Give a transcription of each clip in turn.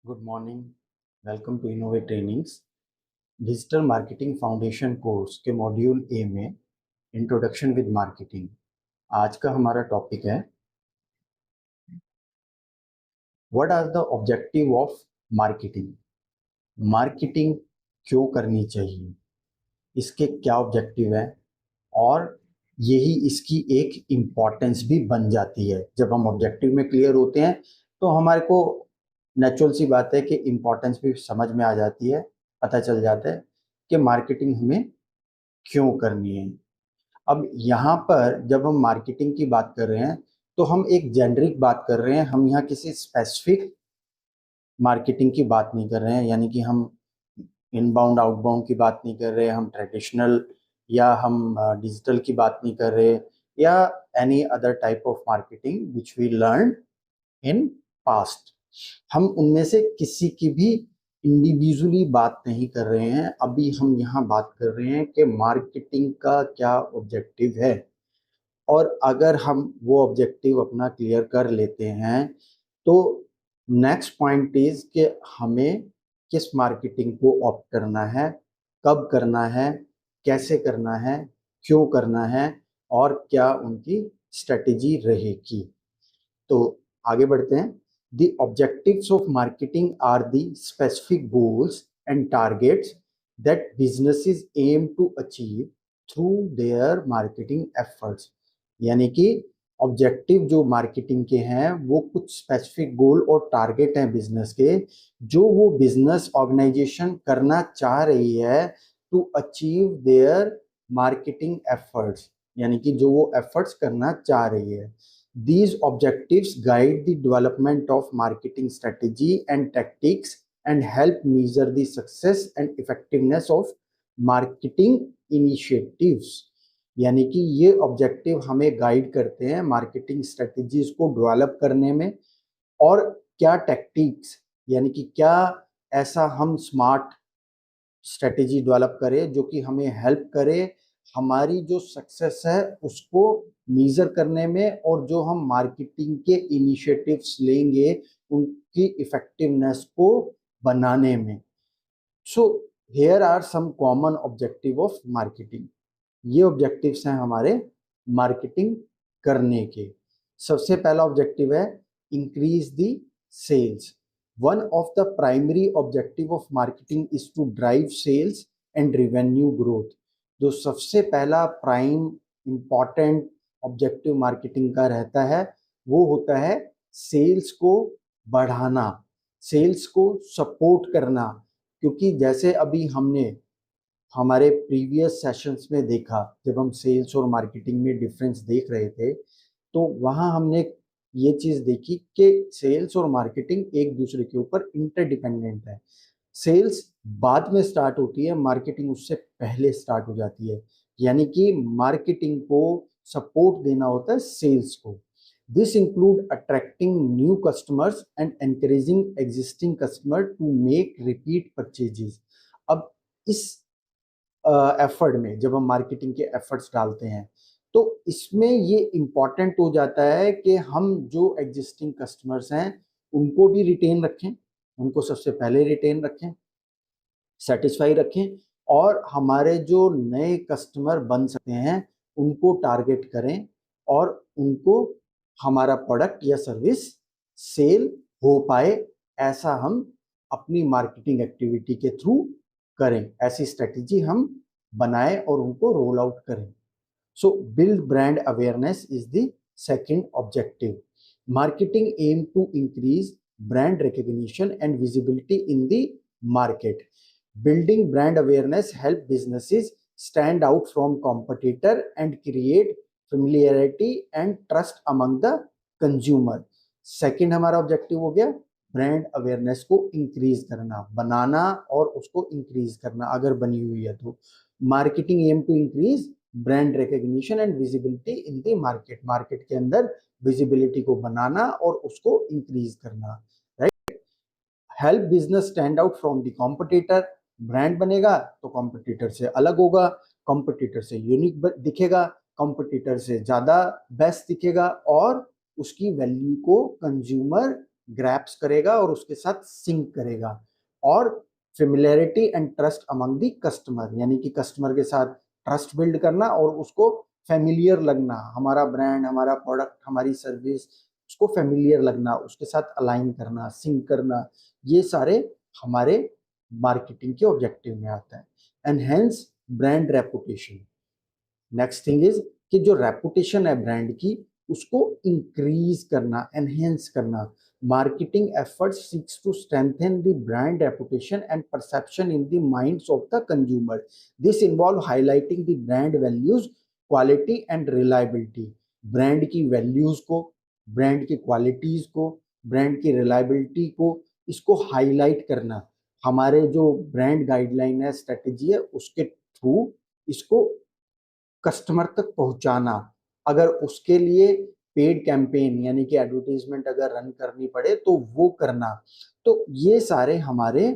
Good morning. Welcome to innovate trainings. Digital marketing foundation course के module A में introduction with marketing आज का हमारा टॉपिक है what are the objective of marketing. Marketing क्यों करनी चाहिए, इसके क्या ऑब्जेक्टिव है और यही इसकी एक इम्पॉर्टेंस भी बन जाती है। जब हम ऑब्जेक्टिव में क्लियर होते हैं तो हमारे को नेचुरल सी बात है कि इम्पॉर्टेंस भी समझ में आ जाती है, पता चल जाता है कि मार्केटिंग हमें क्यों करनी है। अब यहाँ पर जब हम मार्केटिंग की बात कर रहे हैं तो हम एक जेनरिक बात कर रहे हैं, हम यहाँ किसी स्पेसिफिक मार्केटिंग की बात नहीं कर रहे हैं। यानी कि हम इनबाउंड आउटबाउंड की बात नहीं कर रहे, हम ट्रेडिशनल या हम डिजिटल की बात नहीं कर रहे, या any other type of marketing which we learn in past. हम उनमें से किसी की भी इंडिविजुअली बात नहीं कर रहे हैं। अभी हम यहाँ बात कर रहे हैं कि मार्केटिंग का क्या ऑब्जेक्टिव है, और अगर हम वो ऑब्जेक्टिव अपना क्लियर कर लेते हैं तो नेक्स्ट पॉइंट इज कि हमें किस मार्केटिंग को ऑप्ट करना है, कब करना है, कैसे करना है, क्यों करना है और क्या उनकी स्ट्रेटेजी रहेगी। तो आगे बढ़ते हैं। The objectives of marketing are the specific goals and targets that businesses aim to achieve through their marketing efforts। यानी कि ऑब्जेक्टिव जो मार्केटिंग के हैं वो कुछ स्पेसिफिक गोल और टारगेट हैं बिजनेस के, जो वो बिजनेस ऑर्गेनाइजेशन करना चाह रही है to achieve their marketing efforts. यानी कि जो वो एफर्ट्स करना चाह रही है। These objectives guide the development of marketing strategy and tactics and help measure the success and effectiveness of marketing initiatives। यानी कि ये ऑब्जेक्टिव हमें गाइड करते हैं मार्केटिंग स्ट्रेटजीज को डेवलप करने में, और क्या टैक्टिक्स यानी कि क्या ऐसा हम स्मार्ट स्ट्रेटेजी डेवलप करें जो कि हमें हेल्प करे हमारी जो सक्सेस है उसको मेजर करने में, और जो हम मार्केटिंग के इनिशिएटिव्स लेंगे उनकी इफेक्टिवनेस को बनाने में। So here are some common objective of marketing. ये ऑब्जेक्टिव्स हैं हमारे मार्केटिंग करने के। सबसे पहला ऑब्जेक्टिव है increase the sales. One of the primary objective of marketing is to drive sales and revenue growth. जो सबसे पहला प्राइम इंपॉर्टेंट ऑब्जेक्टिव मार्केटिंग का रहता है वो होता है सेल्स को बढ़ाना, सेल्स को सपोर्ट करना। क्योंकि जैसे अभी हमने हमारे प्रीवियस सेशंस में देखा, जब हम सेल्स और मार्केटिंग में डिफरेंस देख रहे थे तो वहां हमने ये चीज देखी कि सेल्स और मार्केटिंग एक दूसरे के ऊपर इंटरडिपेंडेंट है। सेल्स बाद में स्टार्ट होती है, मार्केटिंग उससे पहले स्टार्ट हो जाती है। यानी कि मार्केटिंग को सपोर्ट देना होता है सेल्स को। This include attracting new customers and encouraging existing customer to make repeat purchases. अब इस एफर्ट में जब हम मार्केटिंग के एफर्ट्स डालते हैं तो इसमें ये इम्पॉर्टेंट हो जाता है कि हम जो एग्जिस्टिंग कस्टमर्स हैं उनको भी रिटेन रखें, उनको सबसे पहले रिटेन रखें, सेटिस्फाई रखें, और हमारे जो नए कस्टमर बन सकते हैं उनको टारगेट करें और उनको हमारा प्रोडक्ट या सर्विस सेल हो पाए। ऐसा हम अपनी मार्केटिंग एक्टिविटी के थ्रू करें, ऐसी स्ट्रेटेजी हम बनाएं और उनको रोल आउट करें। So build brand awareness is the second objective. Marketing aim to increase brand recognition and visibility in the market. Building brand awareness help businesses stand out from competitor and create familiarity and trust among the consumer. Second हमारा objective हो गया brand awareness को increase करना, बनाना और उसको increase करना अगर बनी हुई है तो। Marketing aim to increase brand recognition and visibility in the market. Market के अंदर विजिबिलिटी को बनाना और उसको इंक्रीज करना। Right. Help business stand out from the competitor. Brand बनेगा तो कॉम्पिटिटर से अलग होगा, कॉम्पिटिटर से यूनिक दिखेगा, कॉम्पिटिटर से ज्यादा बेस्ट दिखेगा और उसकी वैल्यू को कंज्यूमर ग्रैप्स करेगा और उसके साथ सिंक करेगा। और familiarity and trust among the customer, यानी कि कस्टमर के साथ ट्रस्ट बिल्ड करना और उसको फेमिलियर लगना, हमारा ब्रांड, हमारा प्रोडक्ट, हमारी सर्विस, उसको फेमिलियर लगना, उसके साथ अलाइन करना, सिंक करना, ये सारे हमारे मार्केटिंग के ऑब्जेक्टिव में आता है। Enhance brand reputation. Next thing is कि जो रेपुटेशन है ब्रांड की, उसको इंक्रीज करना, एनहेंस करना। Marketing efforts seeks to strengthen the brand reputation and perception in the minds of the consumer. This involve highlighting the brand values, quality and reliability. Brand की values को, brand की qualities को, brand की reliability को, इसको highlight करना। हमारे जो ब्रांड गाइडलाइन है, स्ट्रेटेजी है, उसके थ्रू इसको कस्टमर तक पहुंचाना। अगर उसके लिए पेड कैंपेन यानी कि एडवर्टाइजमेंट अगर रन करनी पड़े तो वो करना। तो ये सारे हमारे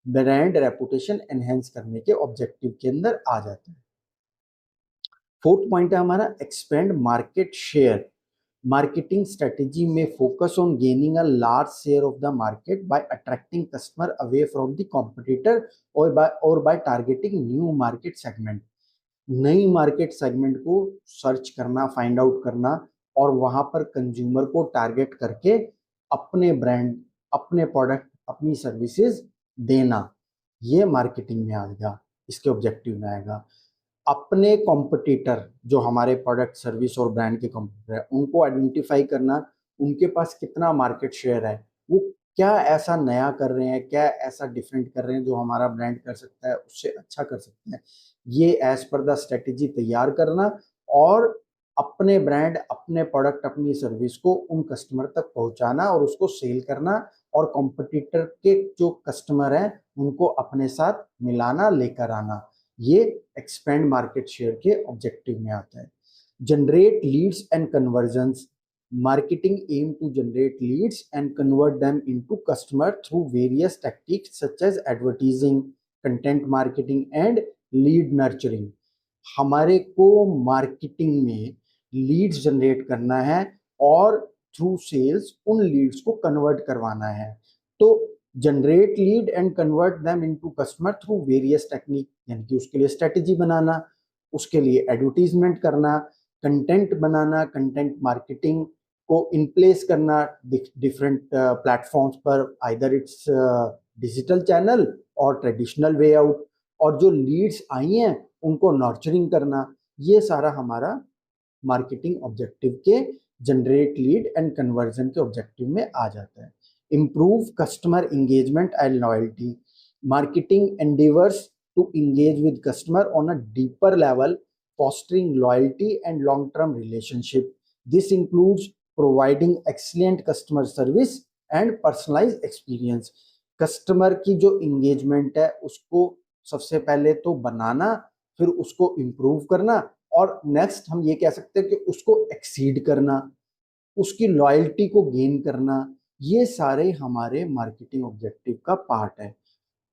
ब्रांड रेपुटेशन एनहेंस करने के ऑब्जेक्टिव के अंदर आ जाते हैं। फोर्थ पॉइंट है हमारा expand market share. Marketing strategy में focus on gaining a large share of the market by attracting customer away from the competitor और by targeting new market segment. नई मार्केट सेगमेंट को सर्च करना, find out करना और वहां पर consumer को टारगेट करके अपने ब्रांड, अपने प्रोडक्ट, अपनी सर्विसेज देना, ये मार्केटिंग में आएगा, इसके ऑब्जेक्टिव में आएगा। अपने कॉम्पिटिटर, जो हमारे प्रोडक्ट, सर्विस और ब्रांड के कॉम्पिटिटर है, उनको आइडेंटिफाई करना, उनके पास कितना मार्केट शेयर है, वो क्या ऐसा नया कर रहे हैं, क्या ऐसा डिफरेंट कर रहे हैं जो हमारा ब्रांड कर सकता है, उससे अच्छा कर सकते हैं। ये एज पर द स्ट्रेटेजी तैयार करना और अपने ब्रांड, अपने प्रोडक्ट, अपनी सर्विस को उन कस्टमर तक पहुंचाना और उसको सेल करना और कॉम्पिटिटर के जो कस्टमर हैं उनको अपने साथ मिलाना, लेकर आना। ये एक्सपेंड मार्केट शेयर के ऑब्जेक्टिव में आता है। Generate leads and conversions. Marketing aim to generate leads and convert them into customer through various techniques such as advertising, content marketing and lead nurturing. हमारे को मार्केटिंग में लीड्स जनरेट करना है और थ्रू सेल्स उन लीड्स को convert करवाना है। तो generate lead and convert them into customer through various technique, यानी कि उसके लिए स्ट्रेटेजी बनाना, उसके लिए एडवर्टीजमेंट करना, कंटेंट बनाना, कंटेंट मार्केटिंग को इन प्लेस करना डिफरेंट प्लेटफॉर्म्स पर, आइदर इट्स डिजिटल चैनल और ट्रेडिशनल वे आउट, और जो लीड्स आई हैं उनको नर्चरिंग करना। ये सारा हमारा मार्केटिंग ऑब्जेक्टिव के जनरेट लीड एंड कन्वर्जन के ऑब्जेक्टिव में आ जाता है। Improve customer engagement and loyalty. Marketing endeavours to engage with customer on a deeper level, fostering loyalty and long-term relationship. This includes providing excellent customer service and personalized experience. Customer की जो engagement है उसको सबसे पहले तो बनाना, फिर उसको improve करना और नेक्स्ट हम ये कह सकते हैं कि उसको एक्सीड करना, उसकी लॉयल्टी को गेन करना। ये सारे हमारे मार्केटिंग ऑब्जेक्टिव का पार्ट है।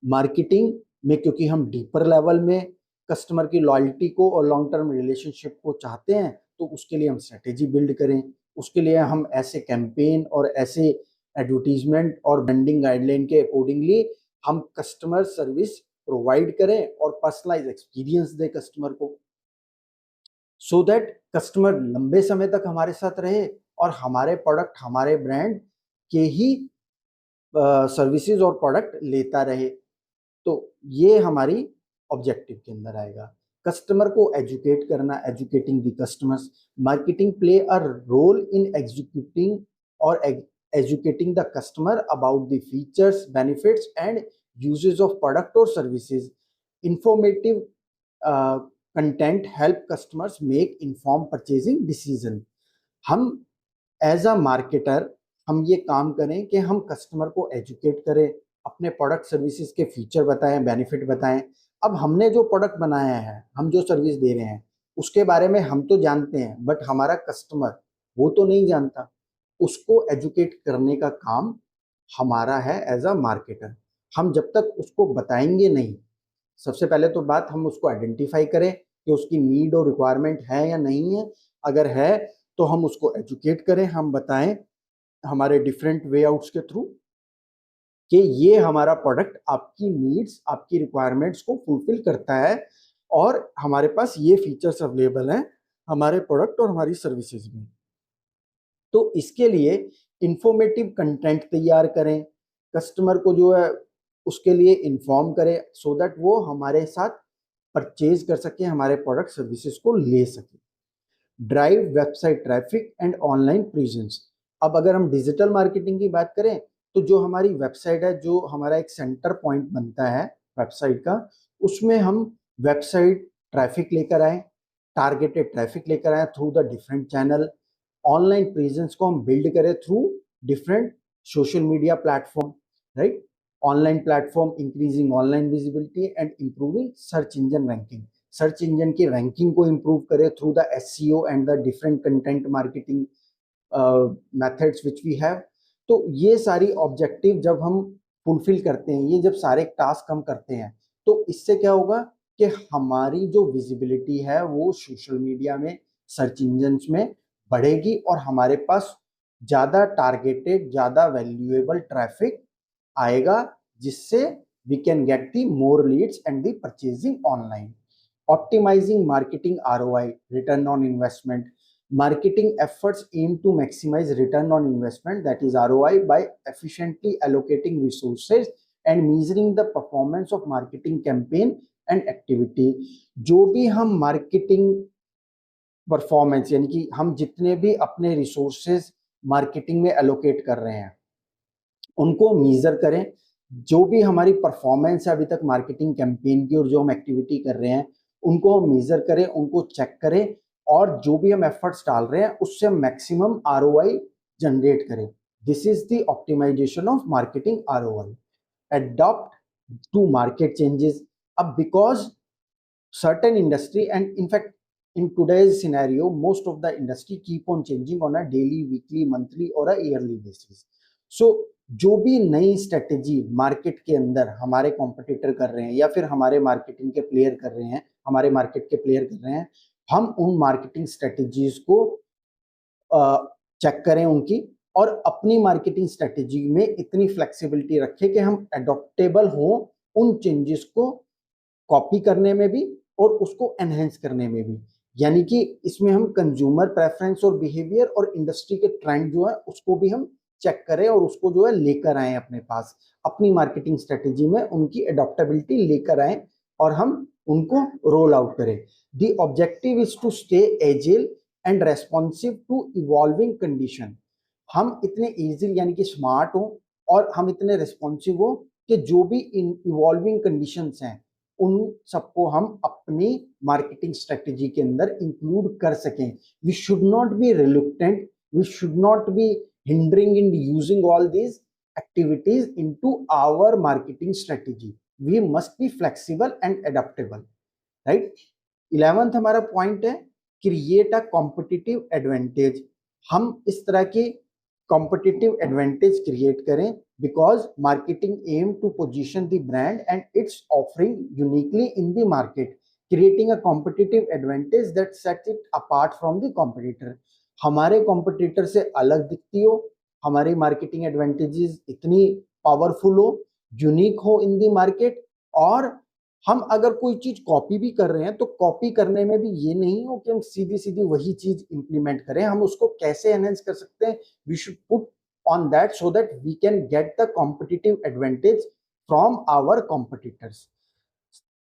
मार्केटिंग में क्योंकि हम डीपर लेवल में कस्टमर की लॉयल्टी को और लॉन्ग टर्म रिलेशनशिप को चाहते हैं, तो उसके लिए हम स्ट्रेटेजी बिल्ड करें, उसके लिए हम ऐसे कैंपेन और ऐसे एडवर्टीजमेंट और ब्रांडिंग गाइडलाइन के अकॉर्डिंगली हम कस्टमर सर्विस प्रोवाइड करें और पर्सनलाइज एक्सपीरियंस दें कस्टमर को, सो दैट कस्टमर लंबे समय तक हमारे साथ रहे और हमारे प्रोडक्ट, हमारे ब्रांड के ही सर्विसेज और प्रोडक्ट लेता रहे। तो ये हमारी ऑब्जेक्टिव के अंदर आएगा। कस्टमर को एजुकेट करना, educating the customers. Marketing play a role in executing और educating the customer about the features, benefits and uses of product और services. Informative content help customers make inform purchasing decision. हम as a marketer हम ये काम करें कि हम customer को एजुकेट करें, अपने प्रोडक्ट सर्विसेज के फीचर बताएं, बेनिफिट बताएं। अब हमने जो प्रोडक्ट बनाया है, हम जो सर्विस दे रहे हैं, उसके बारे में हम तो जानते हैं, बट हमारा कस्टमर वो तो नहीं जानता। उसको एजुकेट करने का काम हमारा है एज अ मार्केटर। हम जब तक उसको बताएंगे नहीं, सबसे पहले तो बात हम उसको आइडेंटिफाई करें कि उसकी नीड और रिक्वायरमेंट है या नहीं है। अगर है तो हम उसको एजुकेट करें, हम बताएं हमारे डिफरेंट वे आउट्स के थ्रू कि ये हमारा प्रोडक्ट आपकी नीड्स, आपकी रिक्वायरमेंट्स को फुलफिल करता है और हमारे पास ये फीचर्स अवेलेबल हैं हमारे प्रोडक्ट और हमारी सर्विसेज में। तो इसके लिए इंफॉर्मेटिव कंटेंट तैयार करें, कस्टमर को जो है उसके लिए इन्फॉर्म करें सो दैट वो हमारे साथ परचेज कर सके, हमारे प्रोडक्ट सर्विसेज को ले सके। Drive website traffic and online presence. अब अगर हम डिजिटल मार्केटिंग की बात करें तो जो हमारी वेबसाइट है, जो हमारा एक सेंटर पॉइंट बनता है वेबसाइट का, उसमें हम वेबसाइट ट्रैफिक लेकर आए, टारगेटेड ट्रैफिक लेकर आए through the different channel. Online presence को हम बिल्ड करें through different social media platform, right. Online platform increasing online visibility and improving search engine ranking. Search engine की रैंकिंग को इंप्रूव करें through the SEO and the different content marketing methods which we have. तो ये सारी objective जब हम fulfil करते हैं, ये जब सारे टास्क हम करते हैं, तो इससे क्या होगा कि हमारी जो विजिबिलिटी है वो सोशल मीडिया में, सर्च इंजन में बढ़ेगी और हमारे पास ज़्यादा टारगेटेड, ज़्यादा वैल्यूएबल ट्रैफिक आएगा, जिससे we can get the more leads and the purchasing online. Optimising marketing ROI, return on investment. Marketing efforts aim to maximize return on investment, that is ROI, by efficiently allocating resources and measuring the performance of marketing campaign and activity। जो भी हम marketing performance, यानी कि हम जितने भी अपने resources marketing में एलोकेट कर रहे हैं उनको मेजर करें। जो भी हमारी परफॉर्मेंस है अभी तक मार्केटिंग कैंपेन की और जो हम एक्टिविटी कर रहे हैं उनको हम मेजर करें, उनको चेक करें और जो भी हम एफर्ट्स डाल रहे हैं उससे हम मैक्सिमम आरओआई जनरेट करें। This is the optimisation of marketing ROI. Adopt to market changes. अब because certain industry, and in fact in today's scenario most of the industry keep on changing on a daily, weekly, monthly or a yearly basis। so जो भी नई strategy market के अंदर हमारे competitor कर रहे हैं या फिर हमारे मार्केटिंग के प्लेयर कर रहे हैं, हमारे मार्केट के प्लेयर कर रहे हैं, हम उन मार्केटिंग स्ट्रेटेजीज को चेक करें उनकी, और अपनी मार्केटिंग स्ट्रेटेजी में इतनी फ्लेक्सिबिलिटी रखें कि हम एडॉप्टेबल हों उन चेंजेस को कॉपी करने में भी और उसको एनहेंस करने में भी। यानी कि इसमें हम कंज्यूमर प्रेफरेंस और बिहेवियर और इंडस्ट्री के ट्रेंड जो है उसको भी हम चेक करें और उसको जो है लेकर आए अपने पास, अपनी मार्केटिंग स्ट्रेटेजी में उनकी एडॉप्टेबिलिटी लेकर आए और हम उनको रोल आउट करें। The objective is to stay agile and responsive to evolving condition. हम इतने एजिल यानी कि स्मार्ट हो और हम इतने रेस्पॉन्सिव हो कि जो भी इवॉल्विंग कंडीशंस हैं उन सबको हम अपनी मार्केटिंग स्ट्रेटेजी के अंदर इंक्लूड कर सकें। We should not be reluctant, we should not be hindering in using all these activities into our marketing strategy. We must be flexible and adaptable, right. 11th हमारा पॉइंट है create a competitive advantage. हम इस तरह की competitive advantage create करें because marketing aim to position the brand and its offering uniquely in the market, creating a competitive advantage that sets it apart from the competitor। हमारे competitor से अलग दिखती हो, हमारी marketing advantages इतनी powerful हो, unique हो in the market, और हम अगर कोई चीज कॉपी भी कर रहे हैं तो कॉपी करने में भी ये नहीं हो कि हम सीधी सीधी वही चीज इंप्लीमेंट करें, हम उसको कैसे एनहेंस कर सकते हैं। We should put on that so that we can get the competitive advantage from our competitors।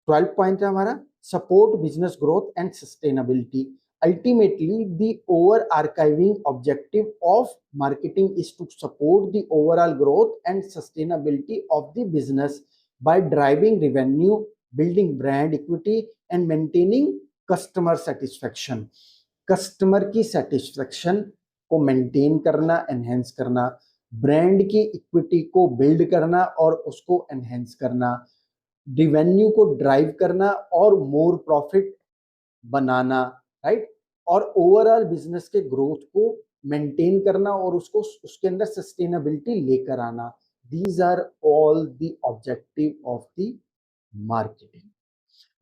12th point है हमारा support business growth and sustainability। Ultimately the overarching objective of marketing is to support the overall growth and sustainability of the business by driving revenue, building brand equity and maintaining customer satisfaction। Customer की satisfaction को maintain करना, enhance करना, brand की equity को build करना और उसको enhance करना, रिवेन्यू को ड्राइव करना और मोर प्रॉफिट बनाना, राइट, और ओवरऑल बिजनेस के ग्रोथ को मेंटेन करना और उसको उसके अंदर सस्टेनेबिलिटी लेकर आना। These are all the objective of the marketing.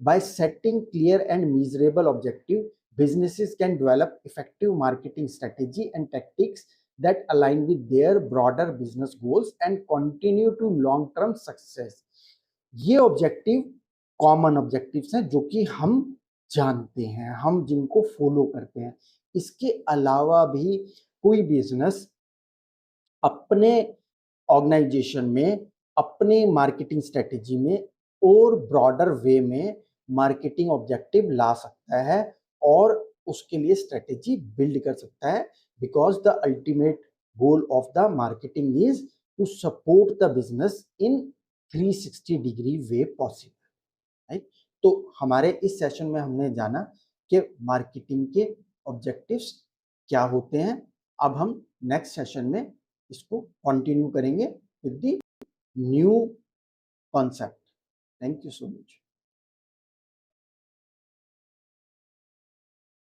By setting clear and measurable objective, businesses can develop effective marketing strategy and tactics that align with their broader business goals and continue to long term success. ये objective common objectives हैं जो कि हम जानते हैं, हम जिनको follow करते हैं। इसके अलावा भी कोई बिजनेस अपने ऑर्गेनाइजेशन में, अपने मार्केटिंग स्ट्रेटेजी में और ब्रॉडर वे में मार्केटिंग ऑब्जेक्टिव ला सकता है और उसके लिए स्ट्रेटेजी बिल्ड कर सकता है, because the ultimate goal of the marketing is to support the business in 360 degree way possible, right. तो हमारे इस सेशन में हमने जाना कि मार्केटिंग के ऑब्जेक्टिव्स क्या होते हैं। अब हम नेक्स्ट सेशन में इसको कंटिन्यू करेंगे with the new concept. Thank you so much.